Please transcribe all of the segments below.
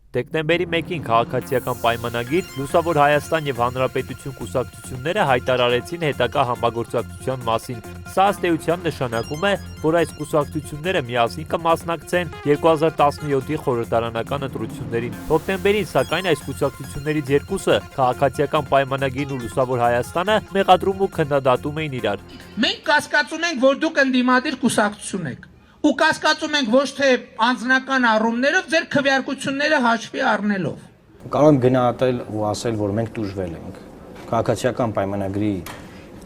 Դեկտեմբերի 1-ին քաղաքացիական պայմանագիր Լուսավոր Հայաստան եւ Հանրապետություն կուսակցությունները հայտարարեցին հետագա համագործակցության մասին։ Սա ըստ էության նշանակում է, որ այս կուսակցությունները միասին կմասնակցեն 2017-ի խորհրդարանական ընտրություններին։ Հոկտեմբերին, սակայն, այս կուսակցություններից երկուսը քաղաքացիական պայմանագիրն ու Լուսավոր Հայաստանը մեղադրում ու քննադատում էին իրար։ Մենք կասկածում ենք, որ դուք ընդդիմադիր կուսակցություն եք։ Ու կասկածում ենք ոչ թե անձնական առումներով, ձեր քվեարկությունները հաշվի առնելով։ Կարող եմ գնահատել ու ասել, որ մենք տուժվել ենք։ Քաղաքացիական պայմանագրի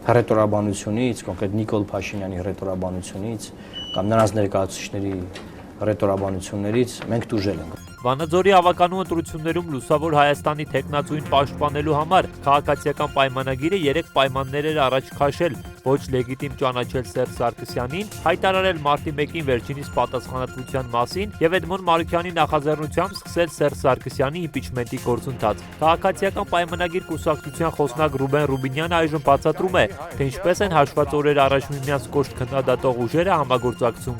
հռետորաբանությունից, կոնկրետ Նիկոլ Փաշինյանի հռետորաբանությունից կամ նրանց ներկայացուցիչների հռետորաբանություններից մենք տուժել ենք։ Վանաձորի ավականու ընտրություններում Լուսավոր Հայաստանի թեկնածուին պաշտպանելու համար քաղաքացիական պայմանագիրը 3 պայմաններ էր առաջ քաշել՝ ոչ լեգիտիմ ճանաչել Սերժ Սարգսյանին, հայտարարել մարտի 1-ին վերջինիս պատասխանատվության մասին եւ Էդմոն Մարուքյանի նախաձեռնությամբ սկսել Սերժ Սարգսյանի իմպիչմենտի գործընթաց։ Քաղաքացիական պայմանագիր կուսակցության խոսնակ Ռուբեն Ռուբինյանը այժմ բացատրում է, թե ինչպես են հաշված օրեր առաջ միմյանց կոշտ քննադատող ուժերը համագործակցում։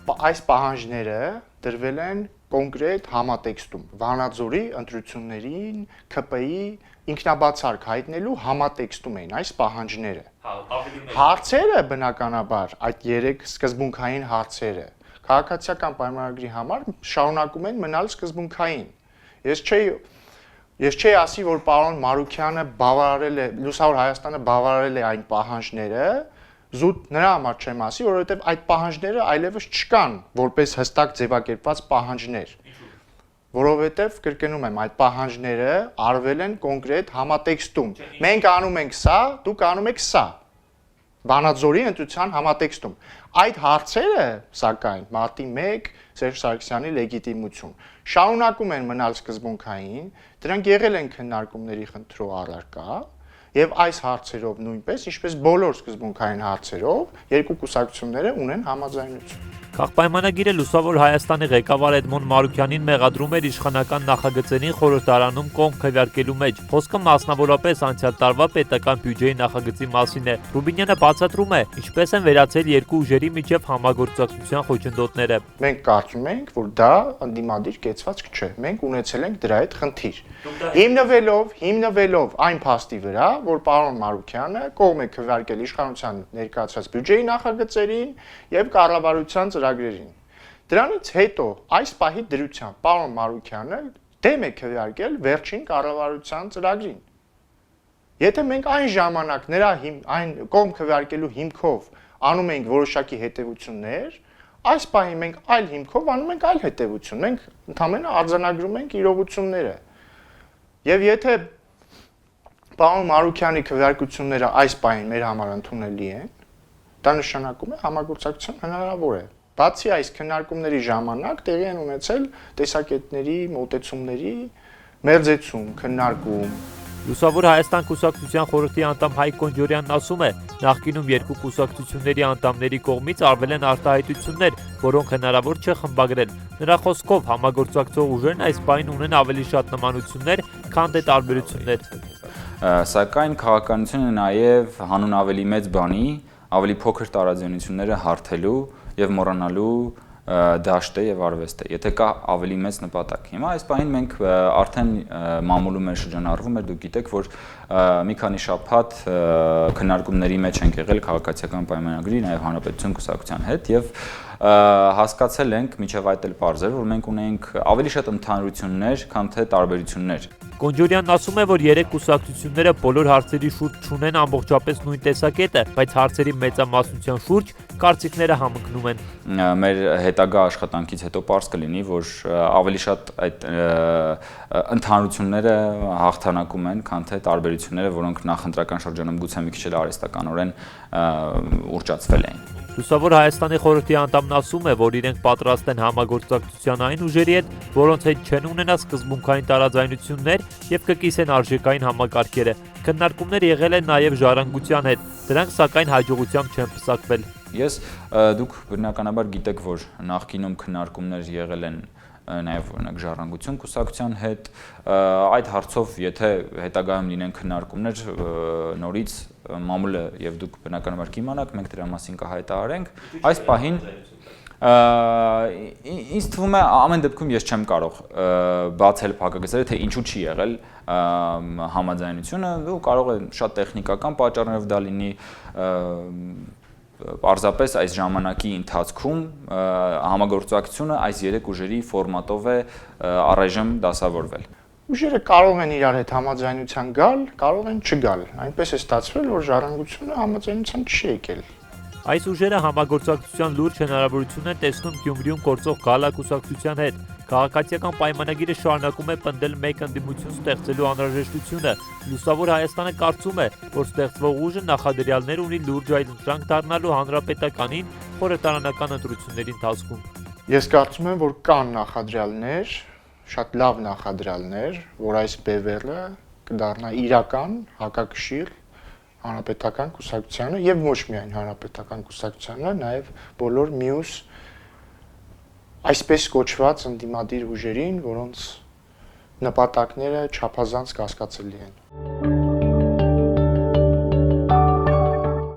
Այս պահանջները դրվել են կոնկրետ համատեքստում Վանաձորի ընտրություններին ԿՊ-ի ինքնաբացարկ հայտնելու համատեքստում էին այս պահանջները։ Հարցերը բնականաբար այդ 3 սկզբունքային հարցերը քաղաքացիական պայմանագրի համար շարունակում են մնալ սկզբունքային։ Ես չէի ասի, որ պարոն Մարուքյանը բավարարել է, Լուսավոր Հայաստանը բավարարել է այն պահանջները, զուտ նրա համար չեմ ասի, որովհետև այդ պահանջները այլևս չկան որպես հստակ ձևակերպված պահանջներ, որովհետև կրկնում եմ, այդ պահանջները արվել են կոնկրետ համատեքստում։ Մենք անում ենք սա, դուք անում եք սա։ Վանաձորի ընտրության համատեքստում։ Այդ հարցերը, սակայն, մարտի 1 Սերժ Սարգսյանի լեգիտիմություն շարունակում են մնալ սկզբունքային, դրանք եղել են քննարկումների խնդրող առարկա։ Եվ այս հարցերով նույնպես, ինչպես բոլոր սկզբունքային հարցերով, երկու կուսակցությունները ունեն համաձայնություն։ Քաղաքապայմանագիրը Լուսավոր Հայաստանի ղեկավար Էդմոն Մարուքյանին մեղադրում էր իշխանական նախագծերին խորհրդարանում կողմ քվեարկելու մեջ։ Խոսքը մասնավորապես անցյալ տարվա պետական բյուջեի նախագծի մասին է։ Ռուբինյանը բացատրում է, ինչպես են վերացել երկու ուժերի միջև համագործակցության խոչընդոտները։ Մենք կարծում ենք, որ դա ընդդիմադիր կեցվածք չէ։ Մենք ունեցել ենք դրա հետ խնդիր։ Հիմնվելով այն փաստի վրա, որ պարոն Մարուքյանը կողմ է քվեարկել իշխանության ներկայացրած բյուջեի նախագծերին եւ կառավարության ծրագրերին։ Դրանից հետո այս պահի դրությամբ պարոն Մարուքյանը դեմ է քվեարկել վերջին կառավարության ծրագրին։ Եթե մենք այն ժամանակ նրա այն կողմ քվեարկելու հիմքով անում ենք որոշակի հետևություններ, այս պահի մենք այլ հիմքով անում ենք այլ հետևություն։ Մենք ընդհանրապես արձանագրում ենք իրողությունները։ Եվ եթե պարոն Մարուքյանի քվեարկությունները այս պահին մեր համար ընդունելի են, դա նշանակում է համագործակցություն հնարավոր է։ Բացի այս քննարկումների ժամանակ տեղի են ունեցել տեսակետների, մոտեցումների մերձեցում, քննարկում։ Լուսավոր Հայաստան կուսակցության խորհրդի անդամ Հայկ Կոնջորյանն ասում է, նախկինում երկու կուսակցությունների անդամների կողմից արվել են արտահայտություններ, որոնք հնարավոր չէ խմբագրել։ Նրա խոսքով համագործակցող ուժերն այս պահին ունեն ավելի շատ նմանություններ, քան թե տարբերություններ։ Սակայն քաղաքականությունը նաև հանուն ավելի մեծ բանի, ավելի փոքր տարաձայնությունները հարթելու եւ մոռանալու դաշտ է եւ արվեստ է, եթե կա ավելի մեծ նպատակ։ Հիմա այս պահին մենք արդեն մամուլում մեր շրջանառվում էր, դուք գիտեք, որ մի քանի շաբաթ քննարկումների մեջ ենք եղել քաղաքացիական պայմանագրի, նաեւ Հանրապետություն կուսակցության հետ եւ հասկացել ենք, միջև այդ էլ պարզ էր, որ մենք ունենք ավելի շատ ընդհանրություններ, քան թե տարբերություններ։ Կոնջորյանն ասում է, որ 3 կուսակցությունները բոլոր հարցերի շուրջ չունեն ամբողջապես նույն տեսակետը, բայց հարցերի մեծամասնության շուրջ կարծիքները համընկնում են։ Մեր հետագա աշխատանքից հետո պարզ կլինի, որ ավելի շատ այդ ընդհանրությունները հաղթանակում են, քան թե տարբերությունները, որոնք նախընտրական շրջանում գուցե մի քիչ էլ արհեստականորեն ուռճացվել էին։ Լուսավոր Հայաստանի խորհրդի անդամն ասում է, որ իրենք պատրաստ են համագործակցության այն ուժերի հետ, որոնց հետ չեն ունենա սկզբունքային տարաձայնություններ եւ կկիսեն արժեքային համակարգերը։ Քննարկումներ եղել են նաեւ ժառանգության հետ, դրանք սակայն հաջողությամբ չեն պսակվել։ Դուք բնականաբար գիտեք, որ նախկինում քննարկումներ եղել են նաև օրինակ ժառանգություն կուսակցության հետ, այդ հարցով եթե հետագայում լինեն քննարկումներ նորից մամուլը եւ դուք բնականաբար կիմանաք, մենք դրա մասին կհայտարարենք։ Այս պահին Ինձ թվում է ամեն դեպքում ես չեմ կարող բացել փակագծերը, թե ինչու չի եղել համաձայնությունը, ու կարող է շատ տեխնիկական պատճառներով դա լինի, պարզապես այս ժամանակի ընթացքում համագործակցությունը այս երեք ուժերի ֆորմատով է առայժմ դասավորվել։ Ուժերը կարող են իրար հետ համաձայնության գալ, կարող են չգալ։ Այնպես է ստացվել, որ ժառանգությունը համաձայնության չի եկել։ Այս ուժերը համագործակցության լուրջ հնարավորություն են տեսնում Գյումրիում գործող գալակուսակցության հետ։ Քաղաքացիական պայմանագիրը շարունակում է պնդել մեկ ընդդիմություն ստեղծելու անհրաժեշտությունը։ Լուսավոր Հայաստանը կարծում է, որ ստեղծվող ուժը նախադրյալներ ունի լուրջ այլընտրանք դառնալու հանրապետականին խորհրդարանական ընտրությունների ընթացքում։ Ես կարծում եմ, որ կան նախադրյալներ, շատ լավ նախադրյալներ, որ այս բևեռը կդառնա իրական հակակշիռ հանրապետական կուսակցությանը եւ ոչ միայն հանրապետական կուսակցությանը, նաեւ բոլոր մյուս այսպես կոչված ընդդիմադիր ուժերին, որոնց նպատակները չափազանց կասկածելի են։